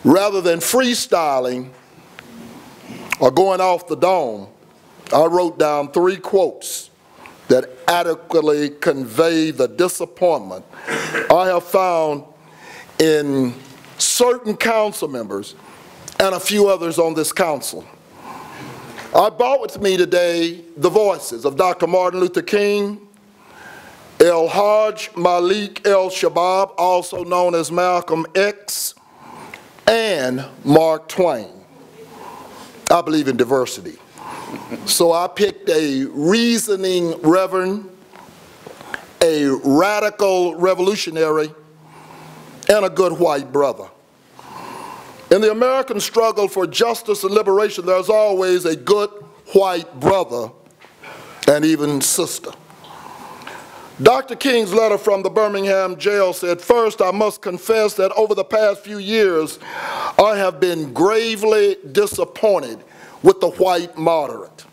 Rather than freestyling or going off the dome, I wrote down 3 quotes that adequately convey the disappointment I have found in certain council members and a few others on this council. I brought with me today the voices of Dr. Martin Luther King, El-Hajj Malik El-Shabab, also known as Malcolm X, and Mark Twain. I believe in diversity. So I picked a reasoning reverend, a radical revolutionary, and a good white brother. In the American struggle for justice and liberation, there's always a good white brother and even sister. Dr. King's letter from the Birmingham jail said, "First, I must confess that over the past few years, I have been gravely disappointed with the white moderate.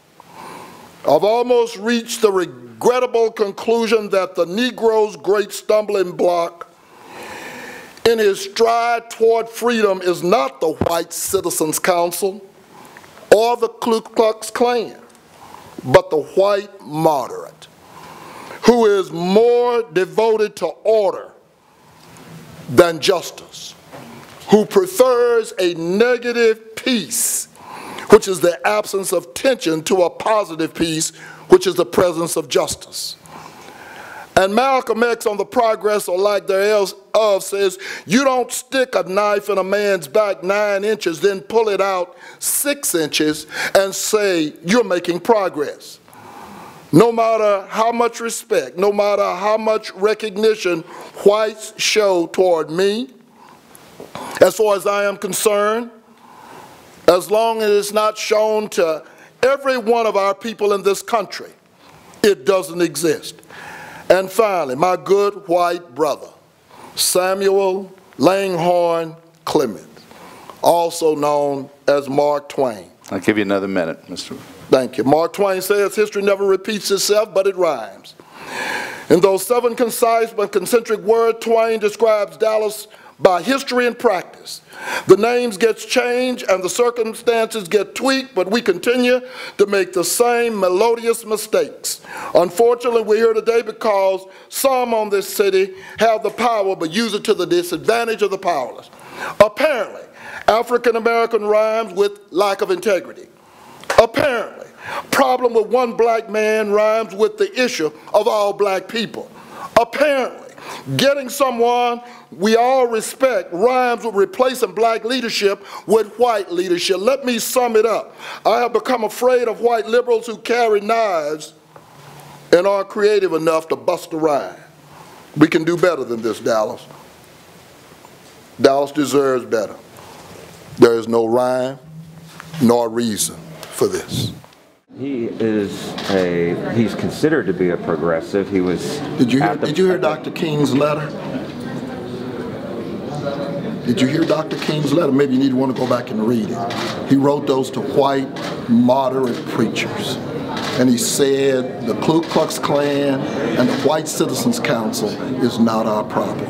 I've almost reached the regrettable conclusion that the Negro's great stumbling block in his stride toward freedom is not the White Citizens Council or the Ku Klux Klan, but the white moderate, who is more devoted to order than justice, who prefers a negative peace, which is the absence of tension, to a positive peace, which is the presence of justice." And Malcolm X, on the progress or lack thereof, says, "You don't stick a knife in a man's back 9 inches, then pull it out 6 inches and say you're making progress. No matter how much respect, no matter how much recognition whites show toward me, as far as I am concerned, as long as it's not shown to every one of our people in this country, it doesn't exist." And finally, my good white brother, Samuel Langhorne Clemens, also known as Mark Twain. I'll give you another minute, Mr. Thank you. Mark Twain says, "History never repeats itself, but it rhymes." In those 7 concise but concentric words, Twain describes Dallas by history and practice. The names get changed and the circumstances get tweaked, but we continue to make the same melodious mistakes. Unfortunately, we're here today because some on this city have the power but use it to the disadvantage of the powerless. Apparently, African American rhymes with lack of integrity. Apparently, problem with one black man rhymes with the issue of all black people. Apparently, getting someone we all respect rhymes with replacing black leadership with white leadership. Let me sum it up. I have become afraid of white liberals who carry knives and aren't creative enough to bust a rhyme. We can do better than this, Dallas. Dallas deserves better. There is no rhyme nor reason for this. He's considered to be a progressive. He was. Did you hear Dr. King's letter? Did you hear Dr. King's letter? Maybe you need to want to go back and read it. He wrote those to white moderate preachers. And he said the Ku Klux Klan and the White Citizens Council is not our problem.